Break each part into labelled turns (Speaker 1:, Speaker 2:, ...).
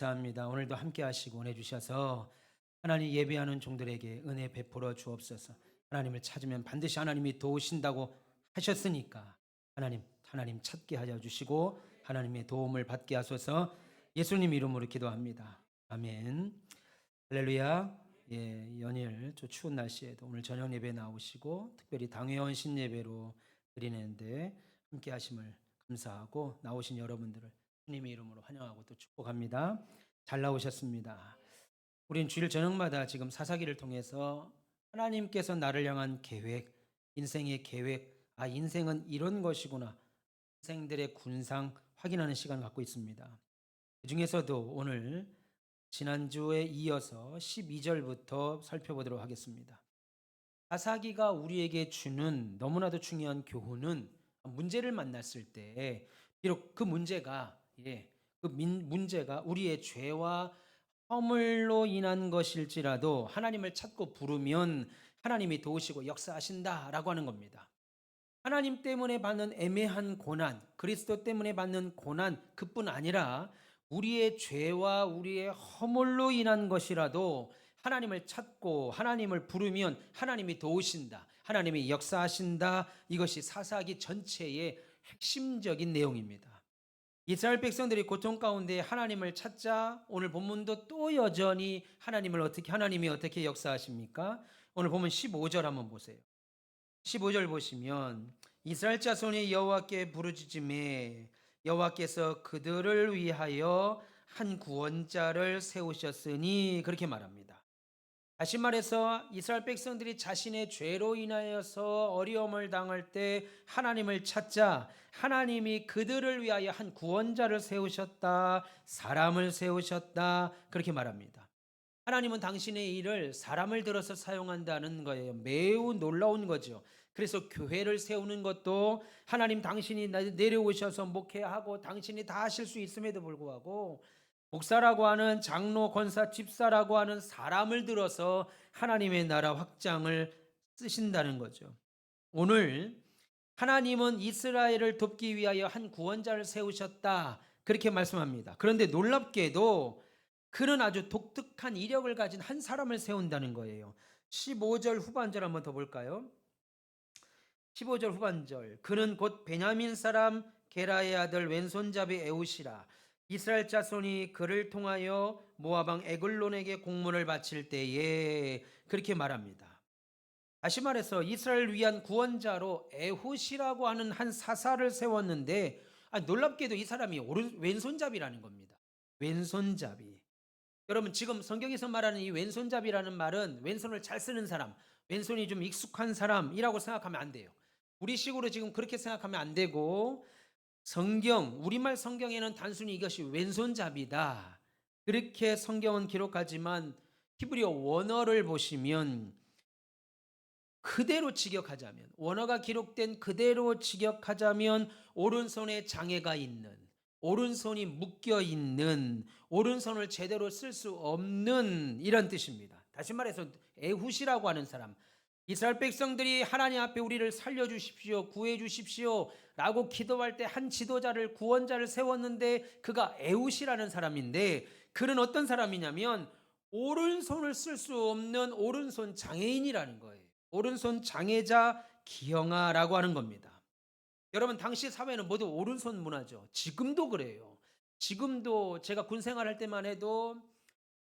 Speaker 1: 감사합니다. 오늘도 함께 하시고 은혜 주셔서 하나님 예배하는 종들에게 은혜 베풀어 주옵소서. 하나님을 찾으면 반드시 하나님이 도우신다고 하셨으니까 하나님 찾게 하여 주시고 하나님의 도움을 받게 하소서. 예수님 이름으로 기도합니다. 아멘. 할렐루야. 예, 연일 저 추운 날씨에도 오늘 저녁 예배 나오시고 특별히 당회원 신예배로 드리는데 함께 하심을 감사하고 나오신 여러분들을 주님의 이름으로 환영하고 또 축복합니다. 잘 나오셨습니다. 우린 주일 저녁마다 지금 사사기를 통해서 하나님께서 나를 향한 계획, 인생의 계획, 인생은 이런 것이구나. 인생들의 군상 확인하는 시간을 갖고 있습니다. 그 중에서도 오늘 지난주에 이어서 12절부터 살펴보도록 하겠습니다. 사사기가 우리에게 주는 너무나도 중요한 교훈은 문제를 만났을 때 비록 그 문제가 문제가 우리의 죄와 허물로 인한 것일지라도 하나님을 찾고 부르면 하나님이 도우시고 역사하신다라고 하는 겁니다. 하나님 때문에 받는 애매한 고난, 그리스도 때문에 받는 고난 그뿐 아니라 우리의 죄와 우리의 허물로 인한 것이라도 하나님을 찾고 하나님을 부르면 하나님이 도우신다. 하나님이 역사하신다. 이것이 사사기 전체의 핵심적인 내용입니다. 이스라엘 백성들이 고통 가운데 하나님을 찾자 오늘 본문도 또 여전히 하나님이 어떻게 역사하십니까? 오늘 보면 15절 한번 보세요. 15절 보시면 이스라엘 자손이 여호와께 부르짖음에 여호와께서 그들을 위하여 한 구원자를 세우셨으니 그렇게 말합니다. 다시 말해서 이스라엘 백성들이 자신의 죄로 인하여서 어려움을 당할 때 하나님을 찾자 하나님이 그들을 위하여 한 구원자를 세우셨다. 사람을 세우셨다. 그렇게 말합니다. 하나님은 당신의 일을 사람을 들어서 사용한다는 거예요. 매우 놀라운 거죠. 그래서 교회를 세우는 것도 하나님 당신이 내려오셔서 목회하고 당신이 다 하실 수 있음에도 불구하고 목사라고 하는 장로, 권사, 집사라고 하는 사람을 들어서 하나님의 나라 확장을 쓰신다는 거죠. 오늘 하나님은 이스라엘을 돕기 위하여 한 구원자를 세우셨다. 그렇게 말씀합니다. 그런데 놀랍게도 그는 아주 독특한 이력을 가진 한 사람을 세운다는 거예요. 15절 후반절 한번 더 볼까요? 15절 후반절. 그는 곧 베냐민 사람 게라의 아들 왼손잡이 에웃이라. 이스라엘 자손이 그를 통하여 모압 왕 에글론에게 공문을 바칠 때에 그렇게 말합니다. 다시 말해서 이스라엘을 위한 구원자로 에훗이라고 하는 한 사사를 세웠는데 놀랍게도 이 사람이 왼손잡이라는 겁니다. 왼손잡이. 여러분 지금 성경에서 말하는 이 왼손잡이라는 말은 왼손을 잘 쓰는 사람, 왼손이 좀 익숙한 사람이라고 생각하면 안 돼요. 우리식으로 지금 그렇게 생각하면 안 되고 우리말 성경에는 단순히 이것이 왼손잡이다. 그렇게 성경은 기록하지만 히브리어 원어를 보시면 그대로 직역하자면 원어가 기록된 그대로 직역하자면 오른손에 장애가 있는 오른손이 묶여 있는 오른손을 제대로 쓸 수 없는 이런 뜻입니다. 다시 말해서 에훗이라고 하는 사람 이스라엘 백성들이 하나님 앞에 우리를 살려주십시오 구해주십시오 라고 기도할 때 한 지도자를 구원자를 세웠는데 그가 에훗이라는 사람인데 그는 어떤 사람이냐면 오른손을 쓸 수 없는 오른손 장애인이라는 거예요. 오른손 장애자 기형아라고 하는 겁니다. 여러분 당시 사회는 모두 오른손 문화죠. 지금도 그래요. 지금도 제가 군 생활할 때만 해도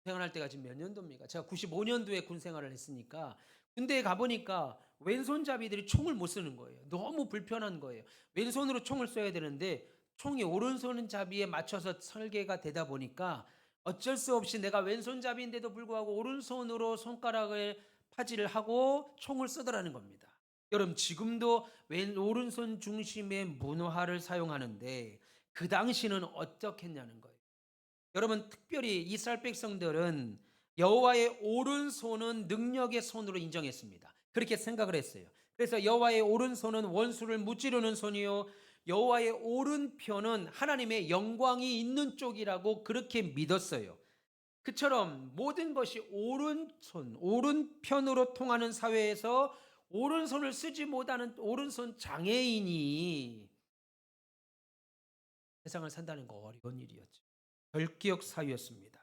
Speaker 1: 생활할 때가 지금 몇 년도입니까? 제가 95년도에 군 생활을 했으니까 군대에 가보니까 왼손잡이들이 총을 못 쓰는 거예요. 너무 불편한 거예요. 왼손으로 총을 써야 되는데 총이 오른손잡이에 맞춰서 설계가 되다 보니까 어쩔 수 없이 내가 왼손잡이인데도 불구하고 오른손으로 손가락을 파지를 하고 총을 쏘더라는 겁니다. 여러분 지금도 오른손 중심의 문화를 사용하는데 그 당시는 어떻겠냐는 거예요. 여러분 특별히 이스라엘 백성들은 여호와의 오른손은 능력의 손으로 인정했습니다. 그렇게 생각을 했어요. 그래서 여호와의 오른손은 원수를 무찌르는 손이요 여호와의 오른편은 하나님의 영광이 있는 쪽이라고 그렇게 믿었어요. 그처럼 모든 것이 오른편으로 통하는 사회에서 오른손을 쓰지 못하는 오른손 장애인이 세상을 산다는 거 어려운 일이었죠. 결기역 사유였습니다.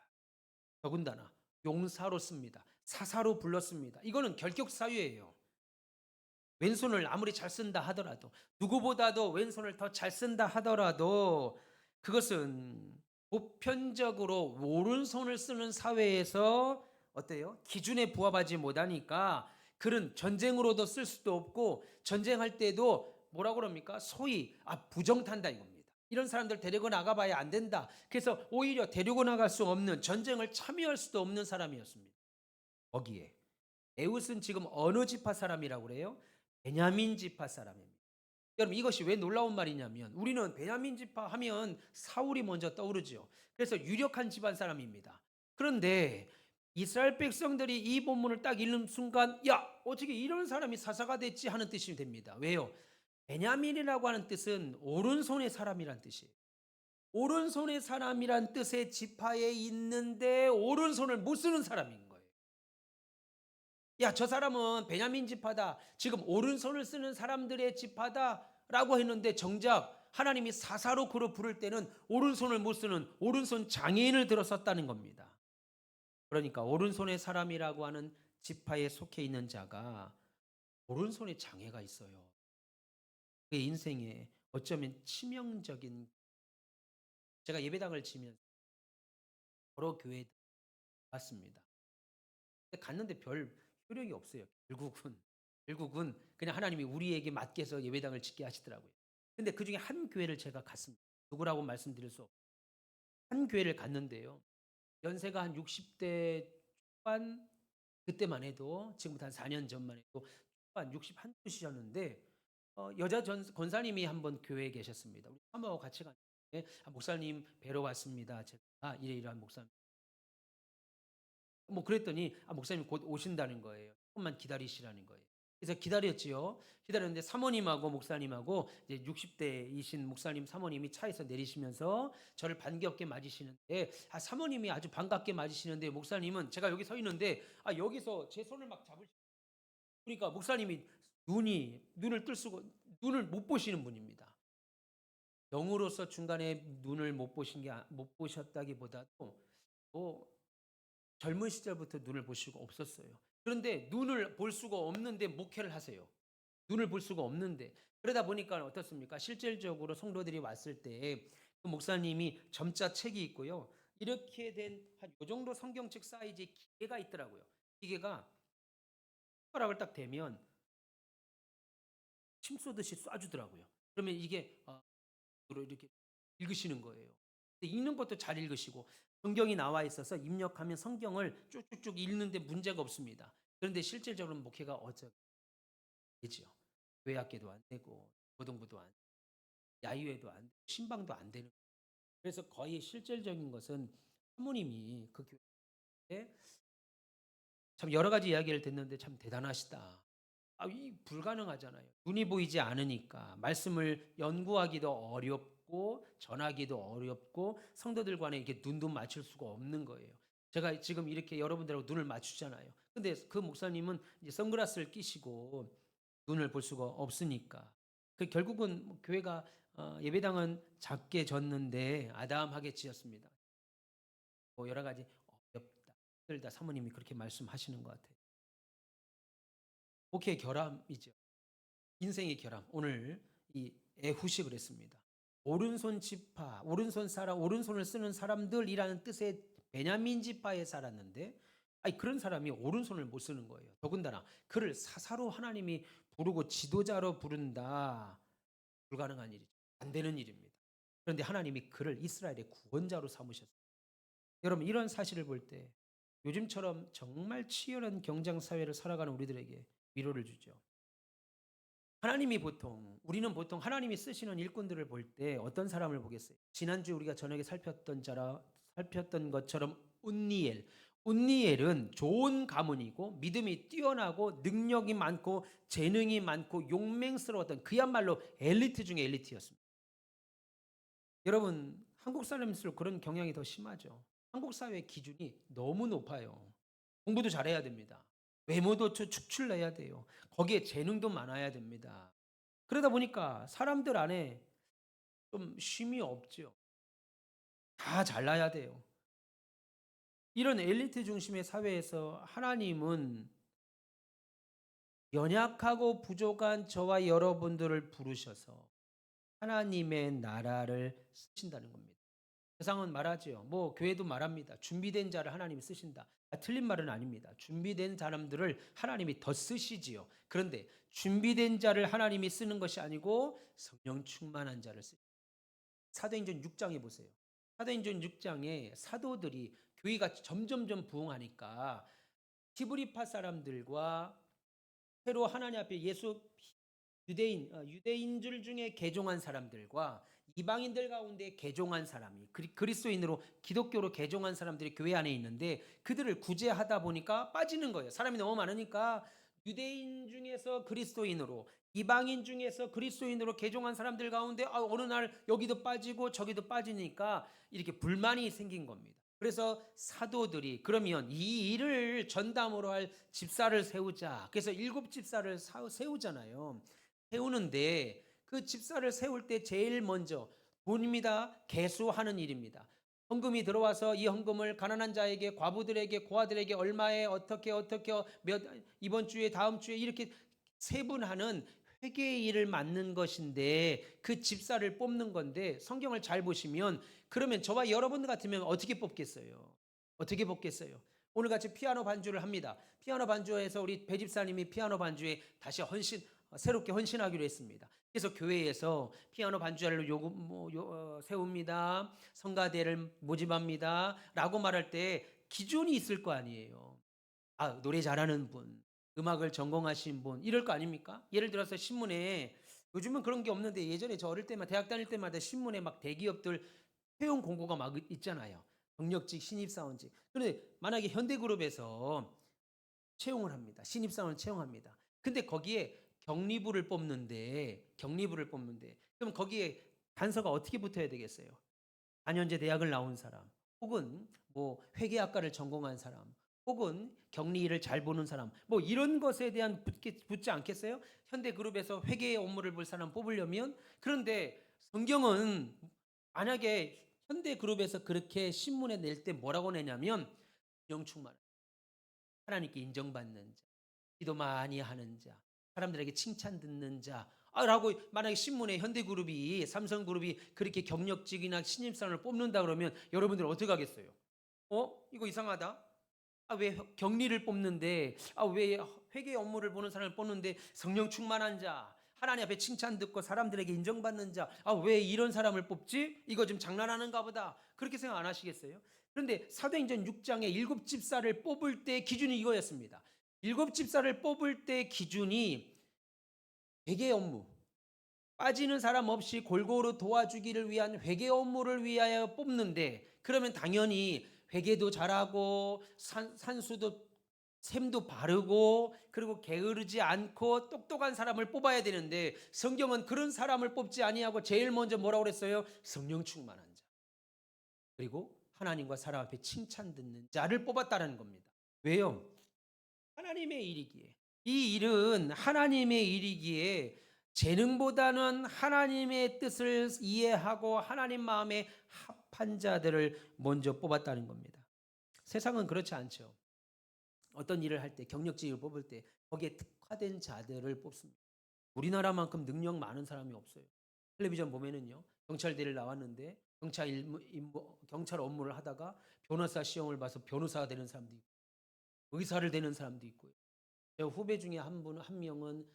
Speaker 1: 더군다나 용사로 씁니다. 사사로 불렀습니다. 이거는 결격 사유예요. 왼손을 아무리 잘 쓴다 하더라도, 누구보다도 왼손을 더 잘 쓴다 하더라도 그것은 보편적으로 오른손을 쓰는 사회에서 어때요? 기준에 부합하지 못하니까 그는 전쟁으로도 쓸 수도 없고, 전쟁할 때도 뭐라고 그럽니까? 소위 부정탄다 이겁니다. 이런 사람들 데리고 나가봐야 안 된다. 그래서 오히려 데리고 나갈 수 없는, 전쟁을 참여할 수도 없는 사람이었습니다. 거기에 에웃은 지금 어느 지파 사람이라고 그래요? 베냐민 지파 사람입니다. 여러분, 이것이 왜 놀라운 말이냐면, 우리는 베냐민 지파 하면 사울이 먼저 떠오르죠. 그래서 유력한 집안 사람입니다. 그런데 이스라엘 백성들이 이 본문을 딱 읽는 순간, 야, 어떻게 이런 사람이 사사가 됐지 하는 뜻이 됩니다. 왜요? 베냐민이라고 하는 뜻은 오른손의 사람이란 뜻이에요. 오른손의 사람이란 뜻의 지파에 있는데 오른손을 못 쓰는 사람인 거예요. 야, 저 사람은 베냐민 지파다, 지금 오른손을 쓰는 사람들의 지파다라고 했는데, 정작 하나님이 사사로 그로 부를 때는 오른손을 못 쓰는 오른손 장애인을 들어섰다는 겁니다. 그러니까 오른손의 사람이라고 하는 지파에 속해 있는 자가 오른손에 장애가 있어요. 그의 인생에 어쩌면 치명적인, 제가 예배당을 지면서 여러 교회에 갔습니다. 갔는데 별 효력이 없어요. 결국은 그냥 하나님이 우리에게 맡겨서 예배당을 짓게 하시더라고요. 근데 그 중에 한 교회를 제가 갔습니다. 누구라고 말씀드릴 수 없어요. 한 교회를 갔는데요. 연세가 한 60대 초반, 그때만 해도, 지금부터 한 4년 전만 해도 초반 61이셨는데, 여자 권사님이 한번 교회에 계셨습니다. 우리 사모하고 같이 갔는데, 목사님 뵈러 왔습니다. 제가 이러이러한 목사님. 뭐 그랬더니 목사님 곧 오신다는 거예요. 조금만 기다리시라는 거예요. 그래서 기다렸지요. 기다렸는데 사모님하고 목사님하고 이제 60대이신 목사님 사모님이 차에서 내리시면서 저를 반갑게 맞으시는데, 사모님이 아주 반갑게 맞으시는데, 목사님은 제가 여기 서 있는데 여기서 제 손을 막 잡으시고, 그러니까 목사님이 눈을 뜰 수가, 눈을 못 보시는 분입니다. 영으로서 중간에 눈을 못 보셨다기보다도 뭐 젊은 시절부터 눈을 볼 수가 없었어요. 그런데 눈을 볼 수가 없는데 목회를 하세요. 눈을 볼 수가 없는데. 그러다 보니까 어떻습니까? 실질적으로 성도들이 왔을 때 그 목사님이 점자 책이 있고요. 이렇게 된 한 요 정도 성경책 사이즈의 기계가 있더라고요. 기계가 손가락을 딱 대면 침 쏘듯이 쏴주더라고요. 그러면 이게 이렇게 읽으시는 거예요. 읽는 것도 잘 읽으시고, 성경이 나와 있어서 입력하면 성경을 쭉쭉쭉 읽는데 문제가 없습니다. 그런데 실질적으로 목회가 되죠. 교회 학교도 안 되고, 고등부도 안 되고, 야유회도 안 되고, 신방도 안 되는 거예요. 그래서 거의 실질적인 것은 사모님이 그 교회에 참 여러 가지 이야기를 듣는데 참 대단하시다. 이 불가능하잖아요. 눈이 보이지 않으니까 말씀을 연구하기도 어렵고 전하기도 어렵고 성도들 간에 이렇게 눈도 맞출 수가 없는 거예요. 제가 지금 이렇게 여러분들하고 눈을 맞추잖아요. 근데 그 목사님은 이제 선글라스를 끼시고 눈을 볼 수가 없으니까 결국은 교회가 예배당은 작게 졌는데 아담하게 지었습니다. 뭐 여러 가지 어렵다, 힘들다, 사모님이 그렇게 말씀하시는 것 같아요. 목회의 결함이죠. 인생의 결함. 오늘 이 에훗이 그랬습니다. 오른손 지파, 오른손 사람, 오른손을 쓰는 사람들이라는 뜻의 베냐민 지파에 살았는데, 그런 사람이 오른손을 못 쓰는 거예요. 더군다나 그를 사사로 하나님이 부르고 지도자로 부른다. 불가능한 일이죠. 안 되는 일입니다. 그런데 하나님이 그를 이스라엘의 구원자로 삼으셨어요. 여러분, 이런 사실을 볼 때 요즘처럼 정말 치열한 경쟁 사회를 살아가는 우리들에게 위로를 주죠. 우리는 보통 하나님이 쓰시는 일꾼들을 볼 때 어떤 사람을 보겠어요? 지난주 우리가 저녁에 살폈던 것처럼 운니엘은 좋은 가문이고 믿음이 뛰어나고 능력이 많고 재능이 많고 용맹스러웠던, 그야말로 엘리트 중에 엘리트였습니다. 여러분, 한국 사람일수록 그런 경향이 더 심하죠. 한국 사회 기준이 너무 높아요. 공부도 잘해야 됩니다. 외모도 축출내야 돼요. 거기에 재능도 많아야 됩니다. 그러다 보니까 사람들 안에 좀 쉼이 없죠. 다 잘나야 돼요. 이런 엘리트 중심의 사회에서 하나님은 연약하고 부족한 저와 여러분들을 부르셔서 하나님의 나라를 쓰신다는 겁니다. 세상은 말하지요. 뭐 교회도 말합니다. 준비된 자를 하나님이 쓰신다. 틀린 말은 아닙니다. 준비된 사람들을 하나님이 더 쓰시지요. 그런데 준비된 자를 하나님이 쓰는 것이 아니고 성령 충만한 자를 쓰. 사도행전 6장에 보세요. 사도행전 6장에 사도들이 교회가 점점점 부흥하니까 히브리파 사람들과 새로 하나님 앞에 예수 유대인들 중에 개종한 사람들과 이방인들 가운데 개종한 사람이 그리스도인으로 기독교로 개종한 사람들이 교회 안에 있는데 그들을 구제하다 보니까 빠지는 거예요. 사람이 너무 많으니까 유대인 중에서 그리스도인으로 이방인 중에서 그리스도인으로 개종한 사람들 가운데 어느 날 여기도 빠지고 저기도 빠지니까 이렇게 불만이 생긴 겁니다. 그래서 사도들이 그러면 이 일을 전담으로 할 집사를 세우자. 그래서 7집사를 세우잖아요. 세우는데 그 집사를 세울 때 제일 먼저 돈입니다. 계수하는 일입니다. 헌금이 들어와서 이 헌금을 가난한 자에게, 과부들에게, 고아들에게 얼마에 어떻게 몇 이번 주에 다음 주에 이렇게 세분하는 회계의 일을 맡는 것인데 그 집사를 뽑는 건데 성경을 잘 보시면 그러면 저와 여러분 같으면 어떻게 뽑겠어요? 어떻게 뽑겠어요? 오늘 같이 피아노 반주를 합니다. 피아노 반주에서 우리 배 집사님이 피아노 반주에 다시 새롭게 헌신하기로 했습니다. 그래서 교회에서 피아노 반주자를 세웁니다. 성가대를 모집합니다. 라고 말할 때 기준이 있을 거 아니에요. 노래 잘하는 분, 음악을 전공하신 분, 이럴 거 아닙니까? 예를 들어서 신문에 요즘은 그런 게 없는데 예전에 저 어릴 때만 대학 다닐 때마다 신문에 막 대기업들 채용 공고가 막 있잖아요. 경력직, 신입사원직. 그런데 만약에 현대그룹에서 채용을 합니다. 신입사원을 채용합니다. 근데 거기에 격리부를 뽑는데 그럼 거기에 단서가 어떻게 붙어야 되겠어요? 4년제 대학을 나온 사람, 혹은 뭐 회계학과를 전공한 사람, 혹은 격리를 잘 보는 사람, 뭐 이런 것에 대한 붙지 않겠어요? 현대그룹에서 회계 업무를 볼 사람 뽑으려면. 그런데 성경은 만약에 현대그룹에서 그렇게 신문에 낼 때 뭐라고 내냐면 영충만 하나님께 인정받는 자, 기도 많이 하는 자, 사람들에게 칭찬 듣는 자, 라고 만약에 신문에 현대그룹이 삼성그룹이 그렇게 경력직이나 신입사원을 뽑는다 그러면 여러분들 어떻게 하겠어요? 이거 이상하다. 왜 격리를 뽑는데, 왜 회계 업무를 보는 사람을 뽑는데 성령 충만한 자, 하나님 앞에 칭찬 듣고 사람들에게 인정받는 자, 왜 이런 사람을 뽑지? 이거 좀 장난하는가 보다. 그렇게 생각 안 하시겠어요? 그런데 사도행전 6장에 7집사를 뽑을 때 기준이 이거였습니다. 7집사를 뽑을 때 기준이 회계 업무, 빠지는 사람 없이 골고루 도와주기를 위한 회계 업무를 위하여 뽑는데, 그러면 당연히 회계도 잘하고 산수도 셈도 바르고 그리고 게으르지 않고 똑똑한 사람을 뽑아야 되는데 성경은 그런 사람을 뽑지 아니하고 제일 먼저 뭐라고 그랬어요? 성령 충만한 자, 그리고 하나님과 사람 앞에 칭찬 듣는 자를 뽑았다는 겁니다. 왜요? 하나님의 일이기에. 이 일은 하나님의 일이기에 재능보다는 하나님의 뜻을 이해하고 하나님 마음에 합한 자들을 먼저 뽑았다는 겁니다. 세상은 그렇지 않죠. 어떤 일을 할 때, 경력직을 뽑을 때 거기에 특화된 자들을 뽑습니다. 우리나라만큼 능력 많은 사람이 없어요. 텔레비전 보면은요, 경찰대를 나왔는데 경찰 업무를 하다가 변호사 시험을 봐서 변호사가 되는 사람도 있고, 의사를 되는 사람도 있고요. 제 후배 중에 한 명은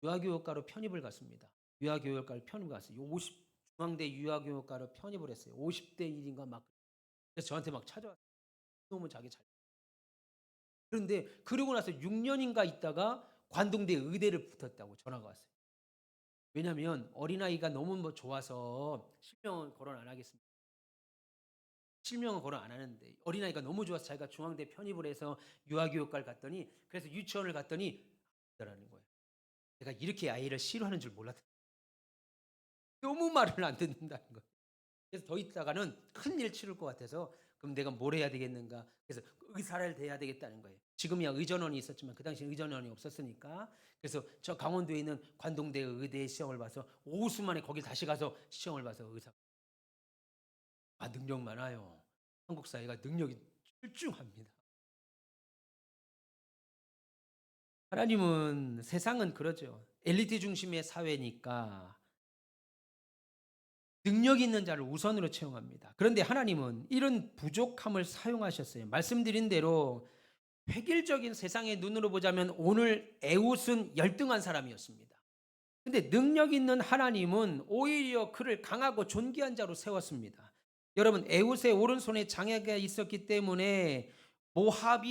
Speaker 1: 유아교육과로 편입을 갔습니다. 유아교육과로 편입을 갔어요. 50중앙대 유아교육과로 편입을 했어요. 50대 1인가 막. 그래서 저한테 막 찾아왔어요. 너무 자기 잘. 그런데 그러고 나서 6년인가 있다가 관동대 의대를 붙었다고 전화가 왔어요. 왜냐하면 어린아이가 너무 좋아서 실명은 거론 안 하겠습니다. 실명은 거론 안 하는데 어린아이가 너무 좋아서 자기가 중앙대 편입을 해서 유아교육과를 갔더니, 그래서 유치원을 갔더니 라는 거예요. 내가 이렇게 아이를 싫어하는 줄 몰랐다. 너무 말을 안 듣는다는 거예요. 그래서 더 있다가는 큰일 치를 것 같아서 그럼 내가 뭘 해야 되겠는가? 그래서 의사를 대해야 되겠다는 거예요. 지금이야 의전원이 있었지만 그 당시에 의전원이 없었으니까. 그래서 저 강원도에 있는 관동대 의대 시험을 봐서 5수 만에 거기 다시 가서 시험을 봐서 의사. 아, 능력 많아요. 한국 사회가 능력이 출중합니다. 하나님은 세상은 그러죠. 엘리트 중심의 사회니까 능력 있는 자를 우선으로 채용합니다. 그런데 하나님은 이런 부족함을 사용하셨어요. 말씀드린 대로 획일적인 세상의 눈으로 보자면 오늘 에웃은 열등한 사람이었습니다. 근데 능력 있는 하나님은 오히려 그를 강하고 존귀한 자로 세웠습니다. 여러분, 에웃의 오른손에 장애가 있었기 때문에 모압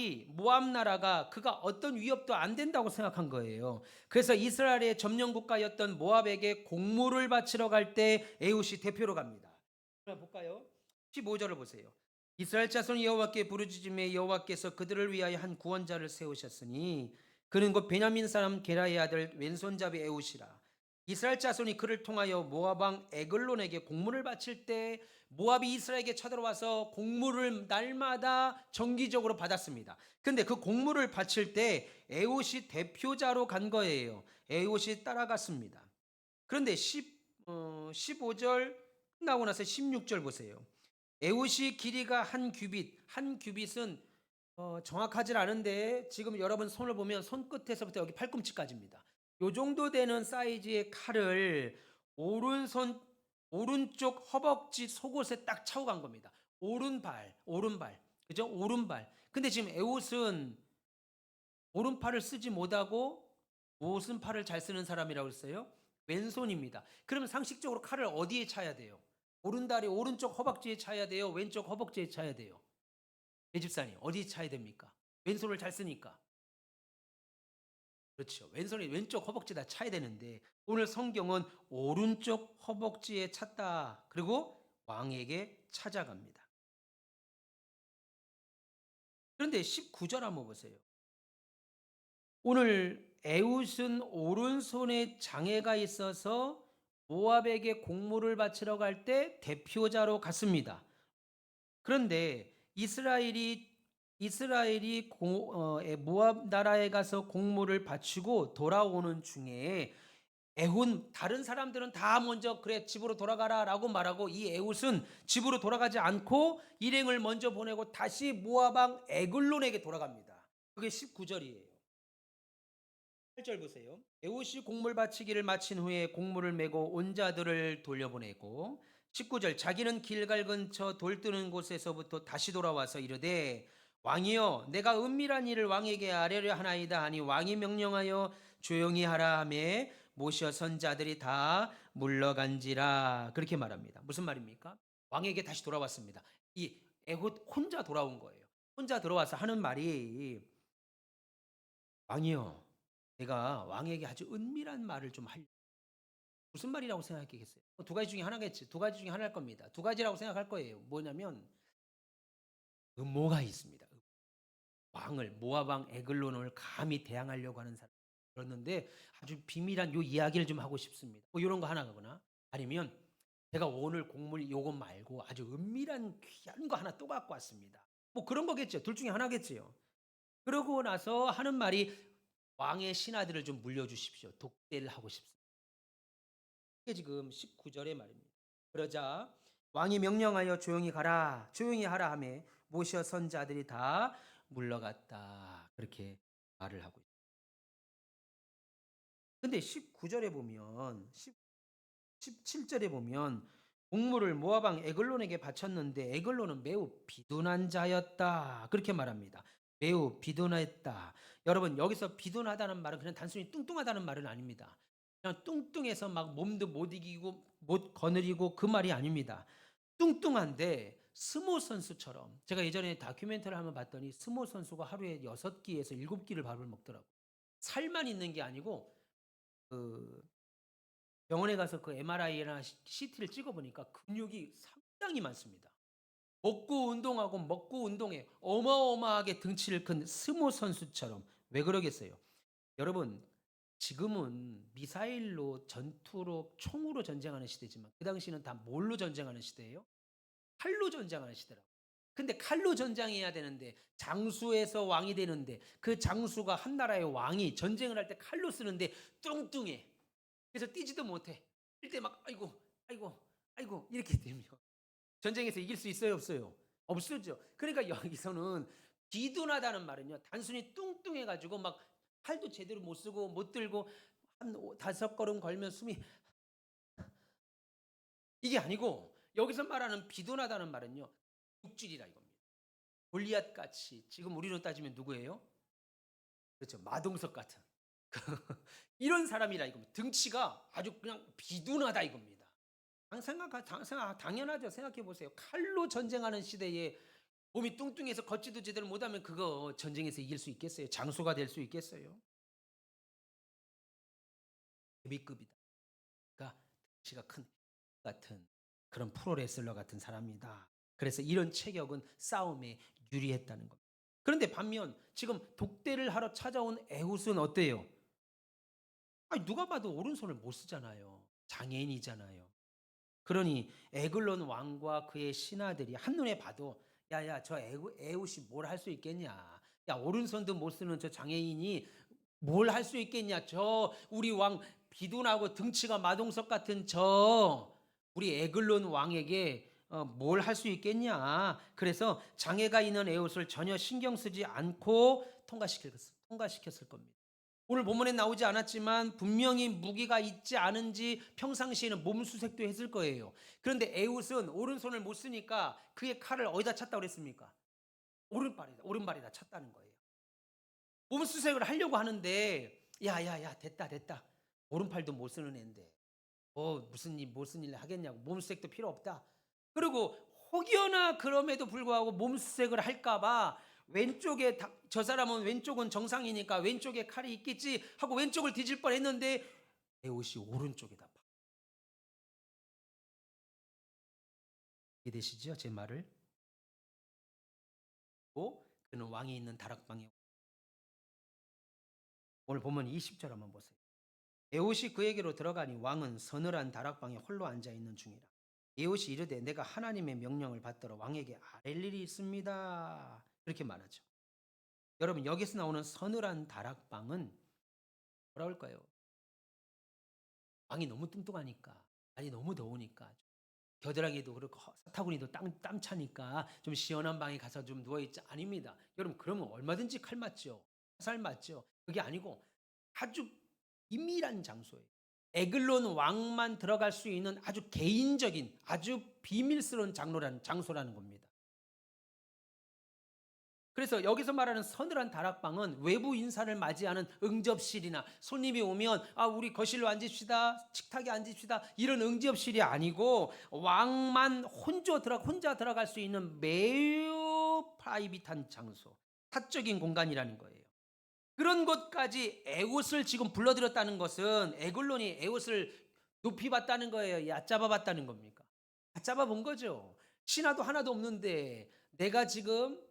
Speaker 1: 나라가 그가 어떤 위협도 안 된다고 생각한 거예요. 그래서 이스라엘의 점령 국가였던 모압에게 공물을 바치러 갈 때 에웃이 대표로 갑니다. 볼까요? 15절을 보세요. 이스라엘 자손 여호와께 부르짖음에 여호와께서 그들을 위하여 한 구원자를 세우셨으니 그는 곧 베냐민 사람 게라의 아들 왼손잡이 에웃이라. 이스라엘 자손이 그를 통하여 모압 왕 에글론에게 공물을 바칠 때 모압이 이스라엘에게 쳐들어와서 공물을 날마다 정기적으로 받았습니다. 근데 그 공물을 바칠 때 에옷이 대표자로 간 거예요. 에옷이 따라갔습니다. 그런데 15절 끝나고 나서 16절 보세요. 에옷이 길이가 한 규빗은 정확하진 않은데 지금 여러분 손을 보면 손끝에서부터 여기 팔꿈치까지입니다. 요 정도 되는 사이즈의 칼을 오른쪽 허벅지 속옷에 딱 차고 간 겁니다. 오른발. 그죠? 오른발. 근데 지금 에옷은 오른팔을 쓰지 못하고 무슨 팔을 잘 쓰는 사람이라고 했어요? 왼손입니다. 그러면 상식적으로 칼을 어디에 차야 돼요? 오른다리 오른쪽 허벅지에 차야 돼요? 왼쪽 허벅지에 차야 돼요? 내 집사님 어디에 차야 됩니까? 왼손을 잘 쓰니까. 그렇죠. 왼손이 왼쪽 허벅지에다 차야 되는데 오늘 성경은 오른쪽 허벅지에 찼다. 그리고 왕에게 찾아갑니다. 그런데 19절 한번 보세요. 오늘 에웃은 오른손에 장애가 있어서 모압에게 공물을 바치러 갈 때 대표자로 갔습니다. 그런데 이스라엘이 모압 나라에 가서 공물을 바치고 돌아오는 중에 에훗 다른 사람들은 다 먼저 그래 집으로 돌아가라라고 말하고 이 에훗은 집으로 돌아가지 않고 일행을 먼저 보내고 다시 모압 왕 에글론에게 돌아갑니다. 그게 19절이에요. 8절 보세요. 에훗이 공물 바치기를 마친 후에 공물을 메고 온 자들을 돌려보내고 19절 자기는 길갈 근처 돌 뜨는 곳에서부터 다시 돌아와서 이르되 왕이여 내가 은밀한 일을 왕에게 아뢰려 하나이다 하니 왕이 명령하여 조용히 하라 하매 모셔 선자들이 다 물러간지라 그렇게 말합니다. 무슨 말입니까? 왕에게 다시 돌아왔습니다. 이 에훗 혼자 돌아온 거예요. 혼자 들어와서 하는 말이 왕이여 내가 왕에게 아주 은밀한 말을 좀 하려. 무슨 말이라고 생각했겠어요? 두 가지 중에 하나겠지. 두 가지 중에 하나일 겁니다. 두 가지라고 생각할 거예요. 뭐냐면 음모가 있습니다. 왕을 모압 왕 에글론을 감히 대항하려고 하는 사람. 그랬는데 아주 비밀한 요 이야기를 좀 하고 싶습니다. 뭐 이런 거 하나거나 아니면 제가 오늘 공물 요것 말고 아주 은밀한 귀한 거 하나 또 갖고 왔습니다. 뭐 그런 거겠죠. 둘 중에 하나겠지요. 그러고 나서 하는 말이 왕의 신하들을 좀 물려주십시오. 독대를 하고 싶습니다. 이게 지금 19절의 말입니다. 그러자 왕이 명령하여 조용히 가라, 조용히 하라 하매 모셔 선자들이 다 물러갔다. 그렇게 말을 하고 있습니다. 근데 19절에 보면 17절에 보면 공물을 모압 왕 에글론에게 바쳤는데 에글론은 매우 비둔한 자였다. 그렇게 말합니다. 매우 비둔했다. 여러분 여기서 비둔하다는 말은 그냥 단순히 뚱뚱하다는 말은 아닙니다. 그냥 뚱뚱해서 막 몸도 못 이기고 못 거느리고 그 말이 아닙니다. 뚱뚱한데 스모 선수처럼 제가 예전에 다큐멘터리를 한번 봤더니 스모 선수가 하루에 6끼에서 7끼를 밥을 먹더라고요. 살만 있는 게 아니고 그 병원에 가서 그 MRI나 CT를 찍어보니까 근육이 상당히 많습니다. 먹고 운동하고 먹고 운동해 어마어마하게 등치를 큰 스모 선수처럼. 왜 그러겠어요? 여러분 지금은 미사일로 전투로 총으로 전쟁하는 시대지만 그 당시는 다 뭘로 전쟁하는 시대예요? 칼로 전쟁하는 시대라고. 근데 칼로 전쟁해야 되는데 장수에서 왕이 되는데 그 장수가 한 나라의 왕이 전쟁을 할 때 칼로 쓰는데 뚱뚱해. 그래서 뛰지도 못해. 뛸 때 막 아이고 아이고 아이고 이렇게 되면 전쟁에서 이길 수 있어요 없어요? 없어죠. 그러니까 여기서는 비둔하다는 말은요 단순히 뚱뚱해 가지고 막 팔도 제대로 못 쓰고 못 들고 한 다섯 걸음 걸면 숨이 이게 아니고 여기서 말하는 비둔하다는 말은요 육질이라 이겁니다. 골리앗 같이 지금 우리로 따지면 누구예요? 그렇죠. 마동석 같은 이런 사람이라 이겁니다. 등치가 아주 그냥 비둔하다 이겁니다. 당연하죠. 생각해 보세요. 칼로 전쟁하는 시대에 몸이 뚱뚱해서 걷지도 제대로 못하면 그거 전쟁에서 이길 수 있겠어요? 장수가 될 수 있겠어요? B급이다. 그러니까 덩치가 큰 같은 그런 프로레슬러 같은 사람이다. 그래서 이런 체격은 싸움에 유리했다는 겁니다. 그런데 반면 지금 독대를 하러 찾아온 에훗은 어때요? 아니, 누가 봐도 오른손을 못 쓰잖아요. 장애인이잖아요. 그러니 에글론 왕과 그의 신하들이 한눈에 봐도 야야 저 에훗이 뭘 할 수 있겠냐. 야 오른손도 못 쓰는 저 장애인이 뭘 할 수 있겠냐. 저 우리 왕 비둔하고 등치가 마동석 같은 저 우리 에글론 왕에게 뭘 할 수 있겠냐. 그래서 장애가 있는 에훗을 전혀 신경 쓰지 않고 통과시켰을 겁니다. 오늘 본문에 나오지 않았지만 분명히 무기가 있지 않은지 평상시에는 몸수색도 했을 거예요. 그런데 에훗은 오른손을 못 쓰니까 그의 칼을 어디다 찼다고 그랬습니까? 오른발에다 찼다는 거예요. 몸수색을 하려고 하는데 야야야 됐다. 오른팔도 못 쓰는 애인데 무슨 일 하겠냐고. 몸수색도 필요 없다. 그리고 혹여나 그럼에도 불구하고 몸수색을 할까봐 왼쪽에 저 사람은 왼쪽은 정상이니까 왼쪽에 칼이 있겠지 하고 왼쪽을 뒤질 뻔했는데 에훗이 오른쪽에다 이해되시죠? 제 말을. 그는 왕이 있는 다락방에 오늘 보면 20절 한번 보세요. 에훗이 그에게로 들어가니 왕은 서늘한 다락방에 홀로 앉아 있는 중이라. 에훗이 이르되 내가 하나님의 명령을 받들어 왕에게 아랠 일이 있습니다. 그렇게 말하죠. 여러분 여기서 나오는 서늘한 다락방은 뭐라 할까요? 왕이 너무 뚱뚱하니까 날이 너무 더우니까 겨드랑이도 그렇고 사타구니도 땀 차니까 좀 시원한 방에 가서 좀 누워있지 아닙니다. 여러분 그러면 얼마든지 칼 맞죠. 화살 맞죠. 그게 아니고 아주 비밀한 장소예요. 에글론 왕만 들어갈 수 있는 아주 개인적인 아주 비밀스러운 장소라는 겁니다. 그래서 여기서 말하는 서늘한 다락방은 외부 인사를 맞이하는 응접실이나 손님이 오면 우리 거실로 앉읍시다, 식탁에 앉읍시다 이런 응접실이 아니고 왕만 혼자 들어갈 수 있는 매우 프라이빗한 장소, 사적인 공간이라는 거예요. 그런 곳까지 에훗을 지금 불러들였다는 것은 에글론이 에훗을 높이 봤다는 거예요, 얕잡아 봤다는 겁니까? 얕잡아 본 거죠. 신하도 하나도 없는데 내가 지금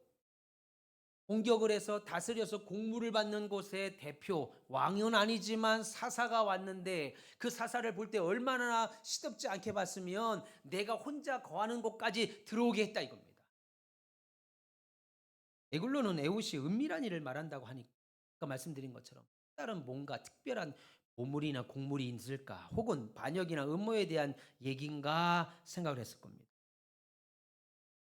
Speaker 1: 공격을 해서 다스려서 공물을 받는 곳의 대표, 왕은 아니지만 사사가 왔는데 그 사사를 볼 때 얼마나 시덥지 않게 봤으면 내가 혼자 거하는 곳까지 들어오게 했다 이겁니다. 에글론은 에훗이 은밀한 일을 말한다고 하니까 말씀드린 것처럼 다른 뭔가 특별한 보물이나 곡물이 있을까 혹은 반역이나 음모에 대한 얘기인가 생각을 했을 겁니다.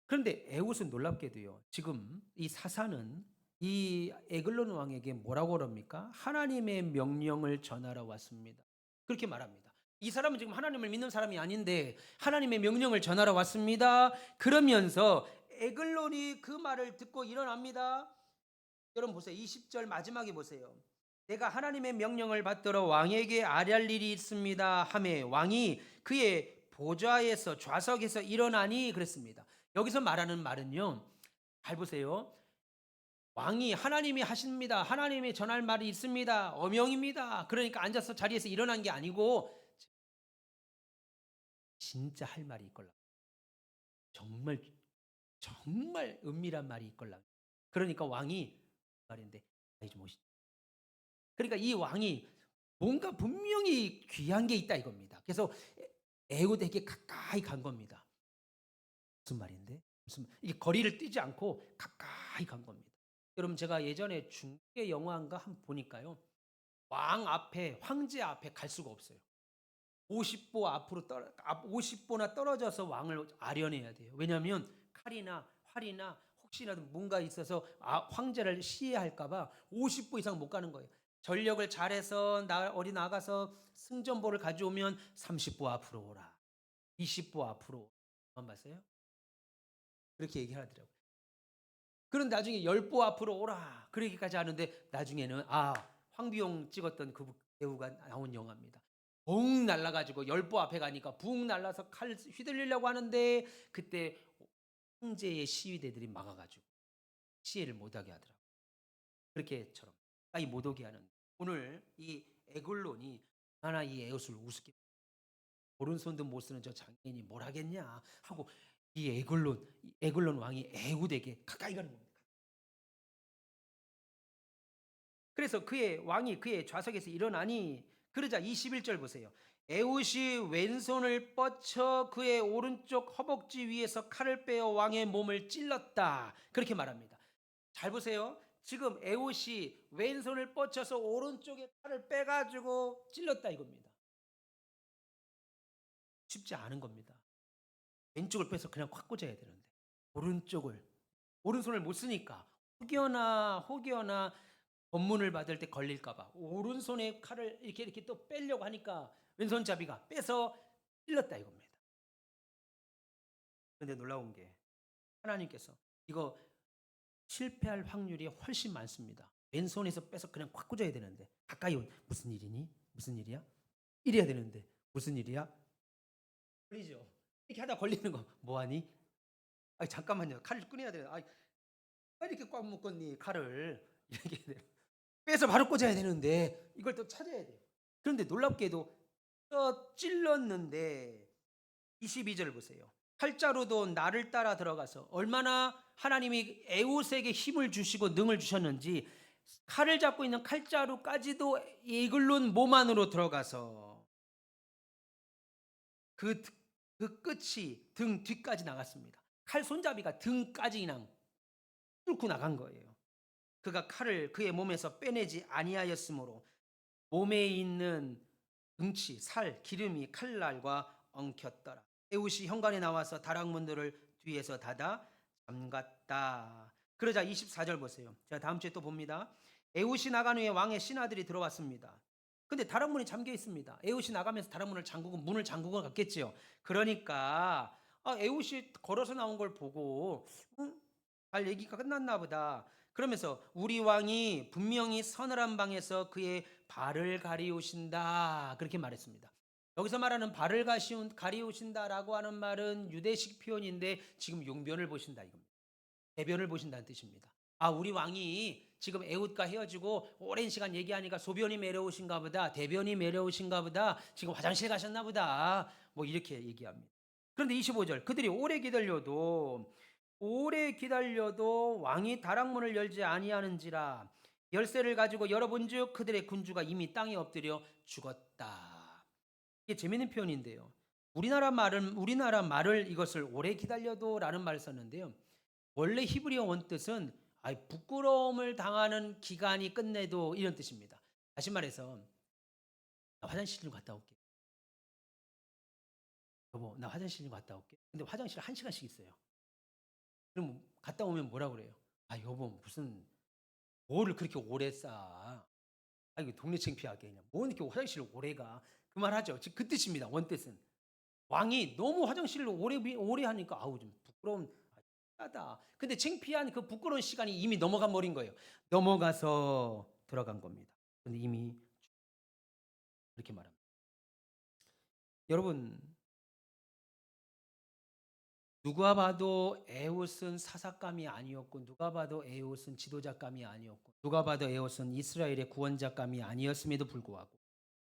Speaker 1: 그런데 에훗은 놀랍게도요. 지금 이 사사는 이 에글론 왕에게 뭐라고 그럽니까? 하나님의 명령을 전하러 왔습니다. 그렇게 말합니다. 이 사람은 지금 하나님을 믿는 사람이 아닌데 하나님의 명령을 전하러 왔습니다. 그러면서 에글론이 그 말을 듣고 일어납니다. 여러분 보세요. 20절 마지막에 보세요. 내가 하나님의 명령을 받들어 왕에게 아뢰할 일이 있습니다 하매 왕이 그의 보좌에서 좌석에서 일어나니 그랬습니다. 여기서 말하는 말은요. 잘 보세요. 왕이 하나님이 하십니다. 하나님이 전할 말이 있습니다. 어명입니다. 그러니까 앉아서 자리에서 일어난 게 아니고 진짜 할 말이 있걸라. 정말 은밀한 말이 있걸라. 그러니까 왕이 말인데 좀 오시죠. 그러니까 이 왕이 뭔가 분명히 귀한 게 있다 이겁니다. 그래서 에훗에게 가까이 간 겁니다. 무슨 말인데? 이게 거리를 뛰지 않고 가까이 간 겁니다. 여러분 제가 예전에 중국의 영화인가 한번 보니까요. 왕 앞에 황제 앞에 갈 수가 없어요. 50보 앞으로 50보나 떨어져서 왕을 아련해야 돼요. 왜냐하면 칼이나 활이나 혹시라도 뭔가 있어서 황제를 시해할까 봐 50보 이상 못 가는 거예요. 전력을 잘해서 어디 나가서 승전보를 가져오면 30보 앞으로 오라. 20보 앞으로 오라. 봤어요? 그렇게 얘기하더라고요. 그런 나중에 10보 앞으로 오라. 그러기까지 하는데 나중에는 황비용 찍었던 그 배우가 나온 영화입니다. 붕 날라가지고 10보 앞에 가니까 붕 날라서 칼 휘둘리려고 하는데 그때 황제의 시위대들이 막아가지고 시해를 못하게 하더라고요. 그렇게처럼 가까이 못 오게 하는 오늘 이 에글론이 하나 이 에웃을 우습게 오른손도 못 쓰는 저 장인이 뭘 하겠냐 하고 이 에글론 왕이 에훗에게 가까이 가는 겁니다. 그래서 그의 왕이 그의 좌석에서 일어나니 그러자 21절 보세요. 에훗이 왼손을 뻗쳐 그의 오른쪽 허벅지 위에서 칼을 빼어 왕의 몸을 찔렀다. 그렇게 말합니다. 잘 보세요. 지금 에훗이 왼손을 뻗쳐서 오른쪽에 칼을 빼가지고 찔렀다 이겁니다. 쉽지 않은 겁니다. 왼쪽을 빼서 그냥 확 꽂아야 되는데 오른손을 못 쓰니까 혹여나 법문을 받을 때 걸릴까봐 오른손에 칼을 이렇게 또 빼려고 하니까 왼손잡이가 빼서 찔렀다 이겁니다. 그런데 놀라운 게 하나님께서 이거 실패할 확률이 훨씬 많습니다. 왼손에서 빼서 그냥 꽉 꽂아야 되는데 가까이 무슨 일이니? 무슨 일이야? 이래야 되는데 무슨 일이야? 걸리죠. 이렇게 하다 걸리는 거 뭐하니? 잠깐만요. 칼을 꺼내야 되는. 왜 이렇게 꽉 묶었니 칼을? 이렇게 돼요. 빼서 바로 꽂아야 되는데 이걸 또 찾아야 돼요. 그런데 놀랍게도 찔렀는데 22절 보세요. 칼자루도 나를 따라 들어가서 얼마나 하나님이 에웃에게 힘을 주시고 능을 주셨는지 칼을 잡고 있는 칼자루까지도 에글론 몸 안으로 들어가서 그 끝이 등 뒤까지 나갔습니다. 칼 손잡이가 등까지 그냥 뚫고 나간 거예요. 그가 칼을 그의 몸에서 빼내지 아니하였으므로 몸에 있는 등치, 살, 기름이 칼날과 엉켰더라. 에훗이 현관에 나와서 다락문들을 뒤에서 닫아 잠갔다. 그러자 24절 보세요. 제가 다음 주에 또 봅니다. 에훗이 나간 후에 왕의 신하들이 들어왔습니다. 근데 다락문이 잠겨 있습니다. 에훗이 나가면서 다락문을 문을 잠그고 갔겠지요. 그러니까 에훗이 걸어서 나온 걸 보고 잘 얘기가 끝났나 보다. 그러면서 우리 왕이 분명히 서늘한 방에서 그의 발을 가리우신다 그렇게 말했습니다. 여기서 말하는 발을 가리우신다라고 하는 말은 유대식 표현인데 지금 용변을 보신다 이겁니다. 대변을 보신다는 뜻입니다. 우리 왕이 지금 에훗과 헤어지고 오랜 시간 얘기하니까 소변이 매려오신가 보다, 대변이 매려오신가 보다, 지금 화장실 가셨나 보다, 뭐 이렇게 얘기합니다. 그런데 25절 그들이 오래 기다려도 왕이 다락문을 열지 아니하는지라 열쇠를 가지고 열어본즉 그들의 군주가 이미 땅에 엎드려 죽었다. 이게 재밌는 표현인데요. 우리나라 말을 이것을 오래 기다려도라는 말을 썼는데요. 원래 히브리어 원뜻은 부끄러움을 당하는 기간이 끝내도 이런 뜻입니다. 다시 말해서 나 화장실 좀 갔다 올게. 여보, 나 화장실 좀 갔다 올게. 근데 화장실 1시간씩 있어요. 그럼 갔다 오면 뭐라 그래요? 여보 무슨 뭐를 그렇게 오래 싸? 이거 동네 창피하게 그냥 뭐 이렇게 화장실을 오래 가? 그 말 하죠. 즉 그 뜻입니다. 원뜻은 왕이 너무 화장실을 오래 하니까 좀 부끄러움 하다. 근데 창피한 그 부끄러운 시간이 이미 넘어가 버린 거예요. 넘어가서 들어간 겁니다. 근데 이미 그렇게 말합니다. 여러분 누가 봐도 에훗은 사사감이 아니었고 누가 봐도 에훗은 지도자감이 아니었고 누가 봐도 에훗은 이스라엘의 구원자감이 아니었음에도 불구하고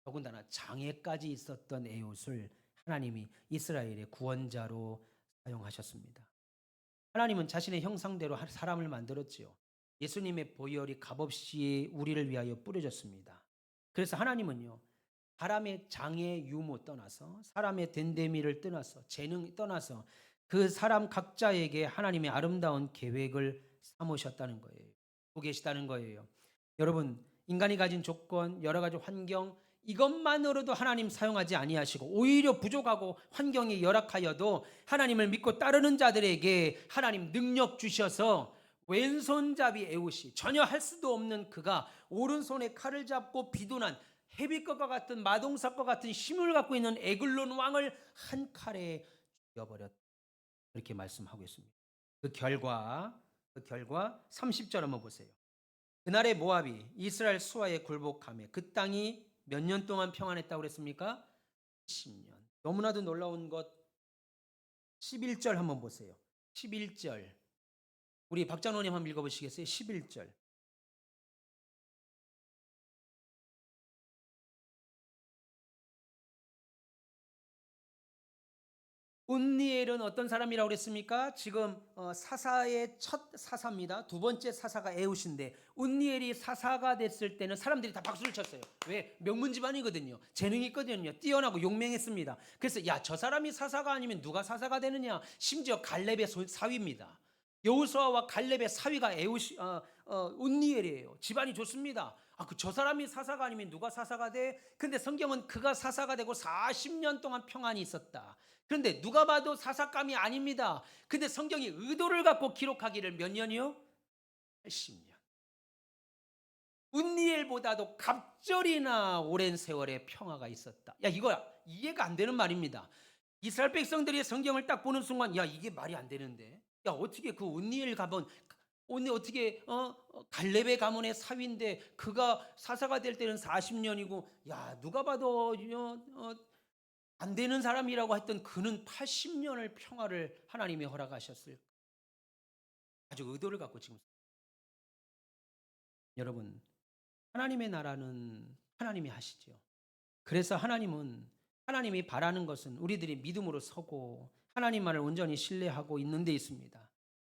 Speaker 1: 더군다나 장애까지 있었던 에훗을 하나님이 이스라엘의 구원자로 사용하셨습니다. 하나님은 자신의 형상대로 사람을 만들었지요. 예수님의 보혈이 값없이 우리를 위하여 뿌려졌습니다. 그래서 하나님은요. 사람의 장애 유무 떠나서 사람의 됨됨이를 떠나서 재능 떠나서 그 사람 각자에게 하나님의 아름다운 계획을 삼으셨다는 거예요. 보고 계시다는 거예요. 여러분, 인간이 가진 조건, 여러 가지 환경, 이것만으로도 하나님 사용하지 아니하시고 오히려 부족하고 환경이 열악하여도 하나님을 믿고 따르는 자들에게 하나님 능력 주셔서 왼손잡이 에웃이 전혀 할 수도 없는 그가 오른손에 칼을 잡고 비둔한 헤비급과 같은 마동석과 같은 힘을 갖고 있는 에글론 왕을 한 칼에 죽여버렸다. 이렇게 말씀하고 있습니다. 그 결과 30절 한번 보세요. 그날의 모압이 이스라엘 수하에 굴복하며 그 땅이 몇 년 동안 평안했다고 그랬습니까? 10년. 너무나도 놀라운 것 11절 한번 보세요. 11절. 우리 박장로님 한번 읽어보시겠어요? 11절. 온니엘은 어떤 사람이라고 그랬습니까? 지금 사사의 첫 사사입니다. 두 번째 사사가 에웃인데 온니엘이 사사가 됐을 때는 사람들이 다 박수를 쳤어요. 왜? 명문 집안이거든요. 재능이 있거든요. 뛰어나고 용맹했습니다. 그래서 야, 저 사람이 사사가 아니면 누가 사사가 되느냐? 심지어 갈렙의 사위입니다. 여호수아와 갈렙의 사위가 온니엘이에요. 집안이 좋습니다. 저 사람이 사사가 아니면 누가 사사가 돼? 근데 성경은 그가 사사가 되고 40년 동안 평안이 있었다. 그런데 누가 봐도 사사감이 아닙니다. 근데 성경이 의도를 갖고 기록하기를 몇 년이요? 80년. 운니엘보다도 갑절이나 오랜 세월의 평화가 있었다. 야, 이거 이해가 안 되는 말입니다. 이스라엘 백성들이 성경을 딱 보는 순간, 야, 이게 말이 안 되는데. 야, 어떻게 그 운니엘 가문, 오늘 어떻게 갈렙의 가문의 사위인데 그가 사사가 될 때는 40년이고, 야, 누가 봐도 안 되는 사람이라고 했던 그는 80년을 평화를 하나님이 허락하셨을. 아주 의도를 갖고 지금. 여러분, 하나님의 나라는 하나님이 하시죠. 그래서 하나님이 바라는 것은 우리들이 믿음으로 서고 하나님만을 온전히 신뢰하고 있는 데 있습니다.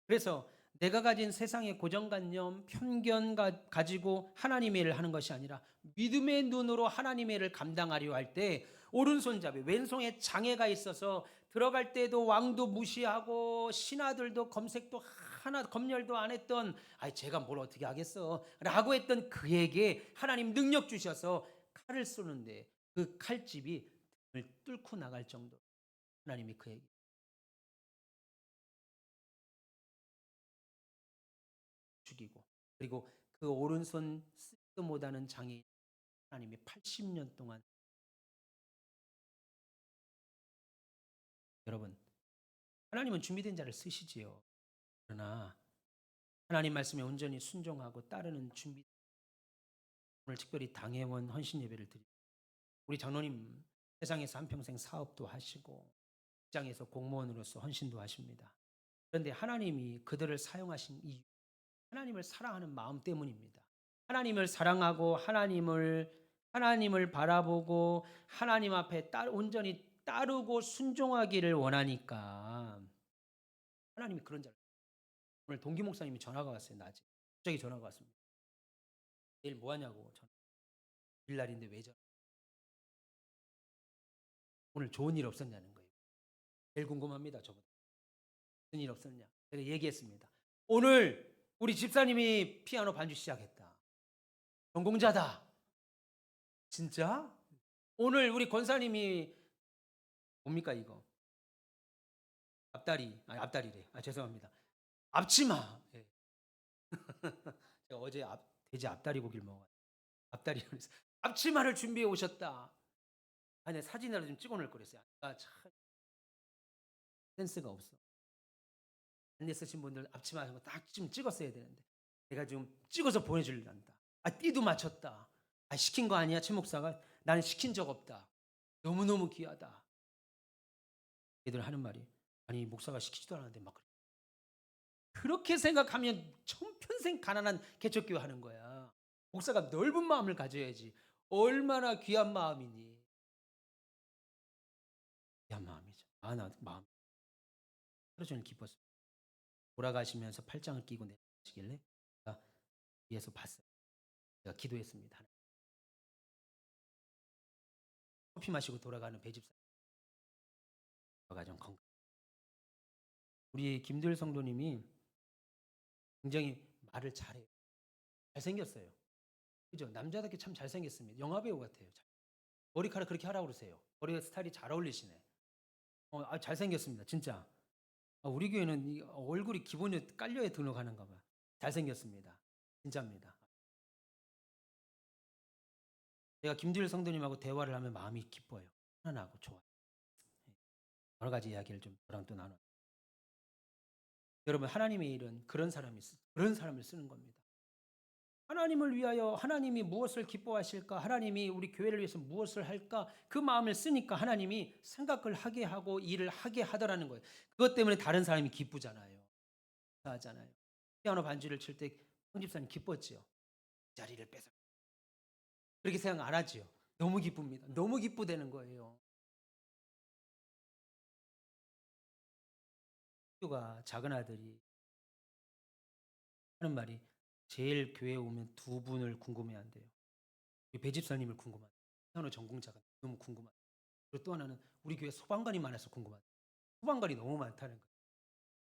Speaker 1: 그래서 내가 가진 세상의 고정관념, 편견 가지고 하나님의 일을 하는 것이 아니라 믿음의 눈으로 하나님의 일을 감당하려 할 때 오른손잡이, 왼손에 장애가 있어서 들어갈 때도 왕도 무시하고 신하들도 검색도 하나 검열도 안 했던 제가 뭘 어떻게 하겠어 라고 했던 그에게 하나님 능력 주셔서 칼을 쏘는데 그 칼집이 등을 뚫고 나갈 정도 하나님이 그에게 죽이고 그리고 그 오른손 쓰지도 못하는 장애인 하나님이 80년 동안. 여러분, 하나님은 준비된 자를 쓰시지요. 그러나 하나님 말씀에 온전히 순종하고 따르는 준비. 오늘 특별히 당회원 헌신 예배를 드립니다. 우리 장로님 세상에서 한평생 사업도 하시고 직장에서 공무원으로서 헌신도 하십니다. 그런데 하나님이 그들을 사용하신 이유, 하나님을 사랑하는 마음 때문입니다. 하나님을 사랑하고 하나님을 바라보고 하나님 앞에 온전히 따르고 순종하기를 원하니까 하나님이 그런 자를. 오늘 동기 목사님이 전화가 왔어요. 낮에 갑자기 전화가 왔습니다. 내일 뭐 하냐고. 일날인데 왜 전화? 오늘 좋은 일 없었냐는 거예요. 제일 궁금합니다. 저보다 무슨 일 없었냐. 제가 얘기했습니다. 오늘 우리 집사님이 피아노 반주 시작했다. 전공자다. 진짜? 오늘 우리 권사님이 뭡니까 이거? 앞다리래. 죄송합니다. 앞치마. 예. 제가 어제 돼지 앞다리 고기를 먹어요. 앞다리 그래서 앞치마를 준비해 오셨다. 내 사진이라도 좀 찍어놓을 거랬어요. 참 센스가 없어. 안내 쓰신 분들 앞치마 이런 거딱 좀 찍었어야 되는데 내가 좀 찍어서 보내주려한다. 띠도 맞췄다. 시킨 거 아니야 최 목사가? 나는 시킨 적 없다. 너무너무 귀하다. 얘들 하는 말이 아니 목사가 시키지도 않았는데 막 그렇게 생각하면 평생 가난한 개척교회 하는 거야. 목사가 넓은 마음을 가져야지. 얼마나 귀한 마음이니. 귀한 마음이죠. 나 마음 하루 종일 기뻤어요. 돌아가시면서 팔짱을 끼고 내시길래 제가 위에서 봤어요. 제가 기도했습니다. 커피 마시고 돌아가는 배집사 가정 건강 우리 김두일 성도님이 굉장히 말을 잘해요. 잘생겼어요. 그죠? 남자답게 참 잘생겼습니다. 영화배우 같아요. 머리카락 그렇게 하라고 그러세요. 머리 스타일이 잘 어울리시네. 잘생겼습니다. 진짜. 우리 교회는 이 얼굴이 기본이 깔려야 등록하는가 봐. 잘생겼습니다. 진짜입니다. 제가 김두일 성도님하고 대화를 하면 마음이 기뻐요. 편안하고 좋아요. 여러 가지 이야기를 좀 저랑 또 나눠. 여러분, 하나님의 일은 그런 사람을 쓰는 겁니다. 하나님을 위하여 하나님이 무엇을 기뻐하실까? 하나님이 우리 교회를 위해서 무엇을 할까? 그 마음을 쓰니까 하나님이 생각을 하게 하고 일을 하게 하더라는 거예요. 그것 때문에 다른 사람이 기쁘잖아요. 하잖아요. 피아노 반주를 칠 때 형집사님 기뻤지요. 자리를 뺏어. 그렇게 생각 안 하지요. 너무 기쁩니다. 너무 기쁘다는 거예요. 학교가 작은 아들이 하는 말이 제일 교회에 오면 두 분을 궁금해한대요. 우리 배집사님을 궁금하대요. 피아노 전공자가 너무 궁금하대요. 그리고 또 하나는 우리 교회 소방관이 많아서 궁금하대요. 소방관이 너무 많다는 거예요.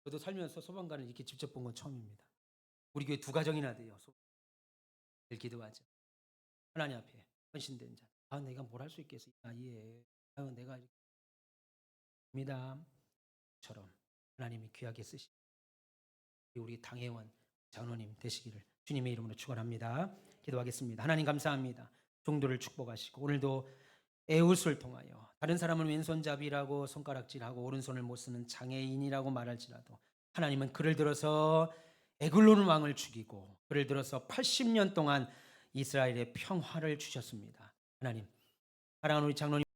Speaker 1: 저도 살면서 소방관을 이렇게 직접 본 건 처음입니다. 우리 교회 두 가정이나 돼요. 늘 기도하죠. 하나님 앞에 헌신된 자. 내가 뭘 할 수 있겠어? 예. 내가 입니다. 처럼 하나님이 귀하게 쓰시. 우리 당회원 장로님 되시기를 주님의 이름으로 축원합니다. 기도하겠습니다. 하나님 감사합니다. 종도를 축복하시고 오늘도 에웃을 통하여 다른 사람은 왼손잡이라고 손가락질하고 오른손을 못 쓰는 장애인이라고 말할지라도 하나님은 그를 들어서 에글론 왕을 죽이고 그를 들어서 80년 동안 이스라엘의 평화를 주셨습니다. 하나님, 사랑하는 우리 장로님